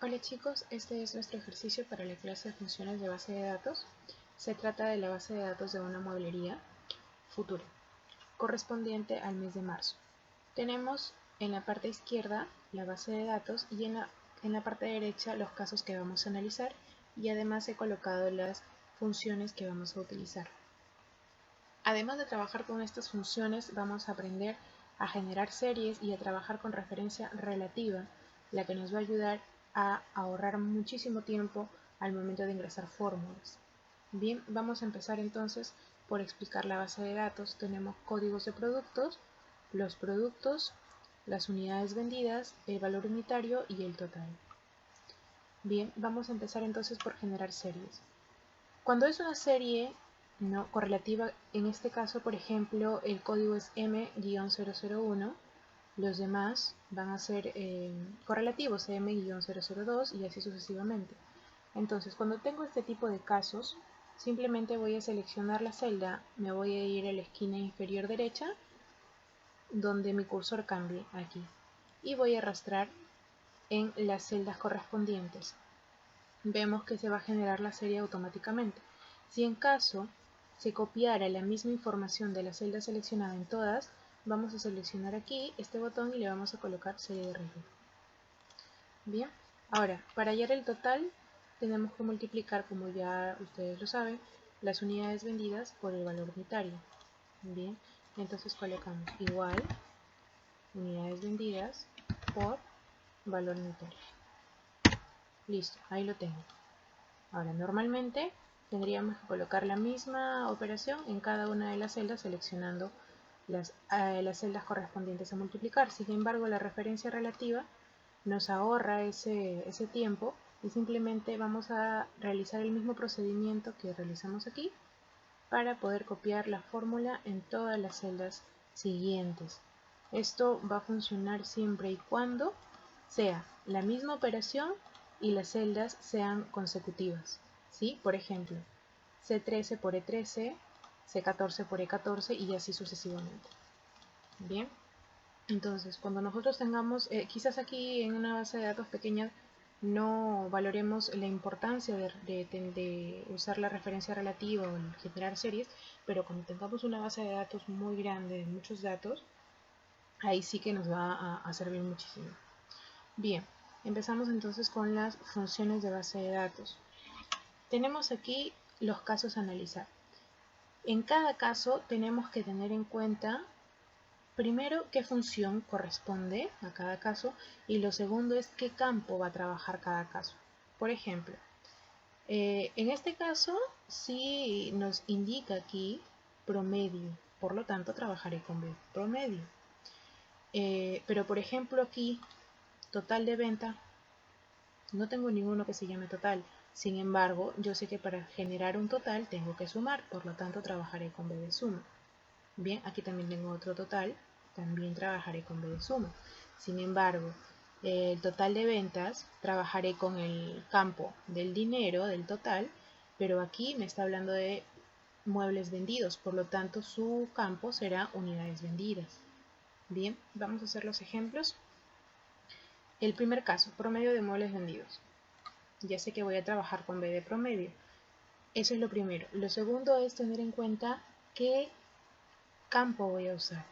Hola chicos, este es nuestro ejercicio para la clase de funciones de base de datos. Se trata de la base de datos de una mueblería futura, correspondiente al mes de marzo. Tenemos en la parte izquierda la base de datos y en la parte derecha los casos que vamos a analizar, y además he colocado las funciones que vamos a utilizar. Además de trabajar con estas funciones, vamos a aprender a generar series y a trabajar con referencia relativa, la que nos va a ayudar a ahorrar muchísimo tiempo al momento de ingresar fórmulas. Bien, vamos a empezar entonces por explicar la base de datos. Tenemos códigos de productos, los productos, las unidades vendidas, el valor unitario y el total. Bien, vamos a empezar entonces por generar series. Cuando es una serie correlativa, en este caso, por ejemplo, el código es M-001, los demás van a ser correlativos, M-002 y así sucesivamente. Entonces, cuando tengo este tipo de casos, simplemente voy a seleccionar la celda, me voy a ir a la esquina inferior derecha, donde mi cursor cambie aquí, y voy a arrastrar en las celdas correspondientes. Vemos que se va a generar la serie automáticamente. Si en caso se copiara la misma información de la celda seleccionada en todas, vamos a seleccionar aquí este botón y le vamos a colocar serie de riesgo. Bien, ahora para hallar el total tenemos que multiplicar, como ya ustedes lo saben, las unidades vendidas por el valor unitario. Bien, entonces colocamos igual unidades vendidas por valor unitario. Listo, ahí lo tengo. Ahora, normalmente tendríamos que colocar la misma operación en cada una de las celdas, seleccionando las celdas correspondientes a multiplicar. Sin embargo, la referencia relativa nos ahorra ese tiempo y simplemente vamos a realizar el mismo procedimiento que realizamos aquí para poder copiar la fórmula en todas las celdas siguientes. Esto va a funcionar siempre y cuando sea la misma operación y las celdas sean consecutivas, ¿sí? Por ejemplo, C13 por E13, C14 por E14 y así sucesivamente. Bien, entonces cuando nosotros tengamos, quizás aquí en una base de datos pequeña no valoremos la importancia de usar la referencia relativa o el generar series, pero cuando tengamos una base de datos muy grande de muchos datos, ahí sí que nos va a servir muchísimo. Bien, empezamos entonces con las funciones de base de datos. Tenemos aquí los casos a analizar. En cada caso tenemos que tener en cuenta primero qué función corresponde a cada caso, y lo segundo es qué campo va a trabajar cada caso. Por ejemplo, en este caso sí nos indica aquí promedio, por lo tanto trabajaré con B promedio. Pero por ejemplo aquí total de venta, no tengo ninguno que se llame total. Sin embargo, yo sé que para generar un total tengo que sumar, por lo tanto trabajaré con B de suma. Bien, aquí también tengo otro total, también trabajaré con B de suma. Sin embargo, el total de ventas, trabajaré con el campo del dinero, del total, pero aquí me está hablando de muebles vendidos, por lo tanto su campo será unidades vendidas. Bien, vamos a hacer los ejemplos. El primer caso, promedio de muebles vendidos. Ya sé que voy a trabajar con B de promedio. Eso es lo primero. Lo segundo es tener en cuenta qué campo voy a usar.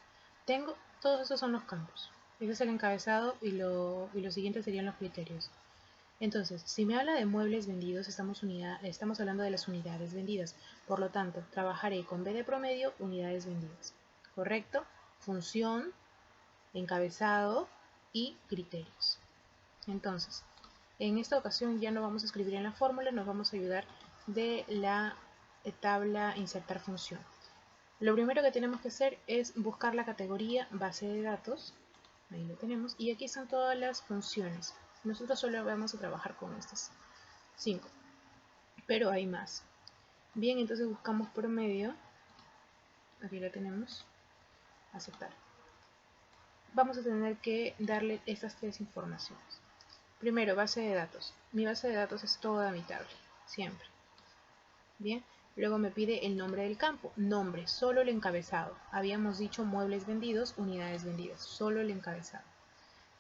Todos estos son los campos. Ese es el encabezado y lo siguiente serían los criterios. Entonces, si me habla de muebles vendidos, estamos hablando de las unidades vendidas. Por lo tanto, trabajaré con B de promedio, unidades vendidas. ¿Correcto? Función, encabezado y criterios. Entonces, en esta ocasión ya no vamos a escribir en la fórmula, nos vamos a ayudar de la tabla insertar función. Lo primero que tenemos que hacer es buscar la categoría base de datos. Ahí lo tenemos. Y aquí están todas las funciones. Nosotros solo vamos a trabajar con estas 5. Pero hay más. Bien, entonces buscamos promedio. Aquí lo tenemos. Aceptar. Vamos a tener que darle estas 3 informaciones. Primero, base de datos. Mi base de datos es toda mi tabla. Siempre. Bien. Luego me pide el nombre del campo. Nombre, solo el encabezado. Habíamos dicho muebles vendidos, unidades vendidas. Solo el encabezado.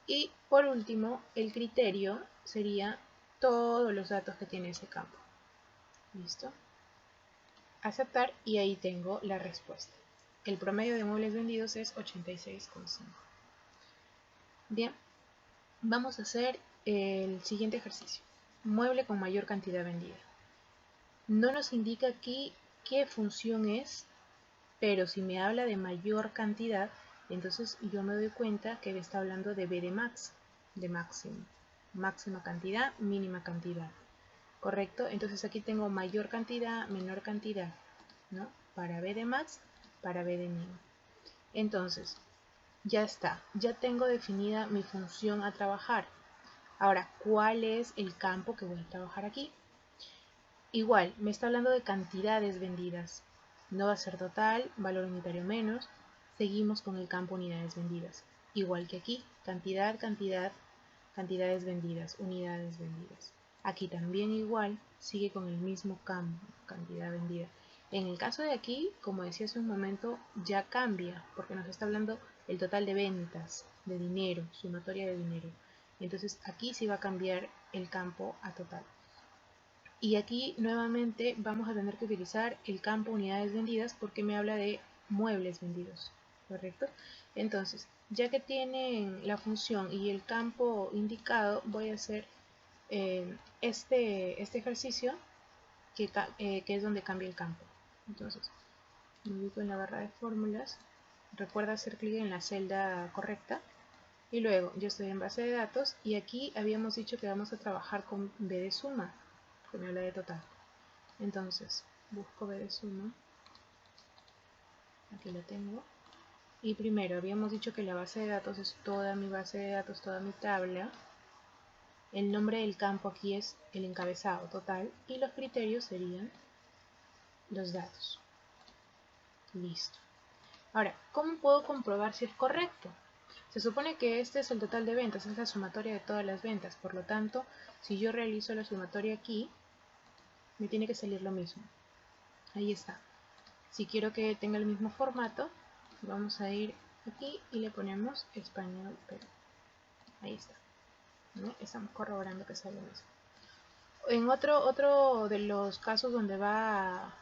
Y por último, el criterio sería todos los datos que tiene ese campo. ¿Listo? Aceptar y ahí tengo la respuesta. El promedio de muebles vendidos es 86,5. Bien, vamos a hacer el siguiente ejercicio. Mueble con mayor cantidad vendida. No nos indica aquí qué función es, pero si me habla de mayor cantidad, entonces yo me doy cuenta que me está hablando de B de max, de máximo. Máxima cantidad, mínima cantidad. ¿Correcto? Entonces aquí tengo mayor cantidad, menor cantidad, ¿no? Para B de max, para B de min. Entonces, ya está. Ya tengo definida mi función a trabajar. Ahora, ¿cuál es el campo que voy a trabajar aquí? Igual, me está hablando de cantidades vendidas. No va a ser total, valor unitario menos. Seguimos con el campo unidades vendidas. Igual que aquí, cantidad, cantidad, cantidades vendidas, unidades vendidas. Aquí también igual, sigue con el mismo campo, cantidad vendida. En el caso de aquí, como decía hace un momento, ya cambia, porque nos está hablando el total de ventas, de dinero, sumatoria de dinero. Entonces aquí sí va a cambiar el campo a total. Y aquí nuevamente vamos a tener que utilizar el campo unidades vendidas porque me habla de muebles vendidos, ¿correcto? Entonces, ya que tienen la función y el campo indicado, voy a hacer este ejercicio que es donde cambia el campo. Entonces, me ubico en la barra de fórmulas, recuerda hacer clic en la celda correcta y luego yo estoy en base de datos y aquí habíamos dicho que vamos a trabajar con B de suma, que me habla de total. Entonces, busco B de suma, aquí la tengo. Y primero, habíamos dicho que la base de datos es toda mi base de datos, toda mi tabla. El nombre del campo aquí es el encabezado total y los criterios serían los datos. Listo. Ahora, ¿cómo puedo comprobar si es correcto? Se supone que este es el total de ventas, es la sumatoria de todas las ventas. Por lo tanto, si yo realizo la sumatoria aquí, me tiene que salir lo mismo. Ahí está. Si quiero que tenga el mismo formato, vamos a ir aquí y le ponemos español Perú. Ahí está. ¿No? Estamos corroborando que sale lo mismo. En otro de los casos donde va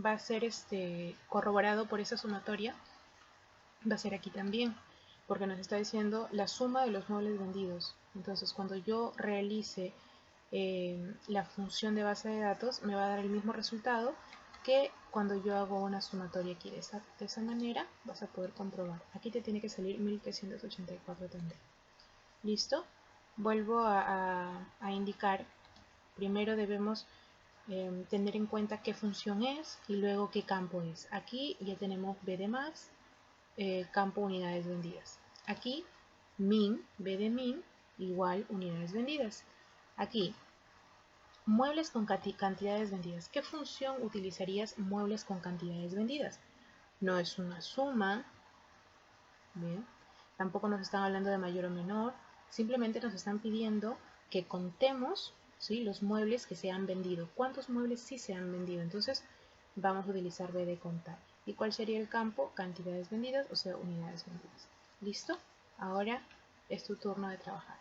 a ser corroborado por esa sumatoria, va a ser aquí también, porque nos está diciendo la suma de los muebles vendidos. Entonces, cuando yo realice la función de base de datos, me va a dar el mismo resultado que cuando yo hago una sumatoria aquí. De esa manera vas a poder comprobar. Aquí te tiene que salir 1384 también. ¿Listo? Vuelvo a indicar. Primero debemos tener en cuenta qué función es y luego qué campo es. Aquí ya tenemos B de más, campo unidades vendidas. Aquí min, B de min, igual unidades vendidas. Aquí muebles con cantidades vendidas. ¿Qué función utilizarías muebles con cantidades vendidas? No es una suma. Bien. Tampoco nos están hablando de mayor o menor. Simplemente nos están pidiendo que contemos, ¿sí?, los muebles que se han vendido. ¿Cuántos muebles sí se han vendido? Entonces vamos a utilizar B de contar. ¿Y cuál sería el campo? Cantidades vendidas, o sea, unidades vendidas. ¿Listo? Ahora es tu turno de trabajar.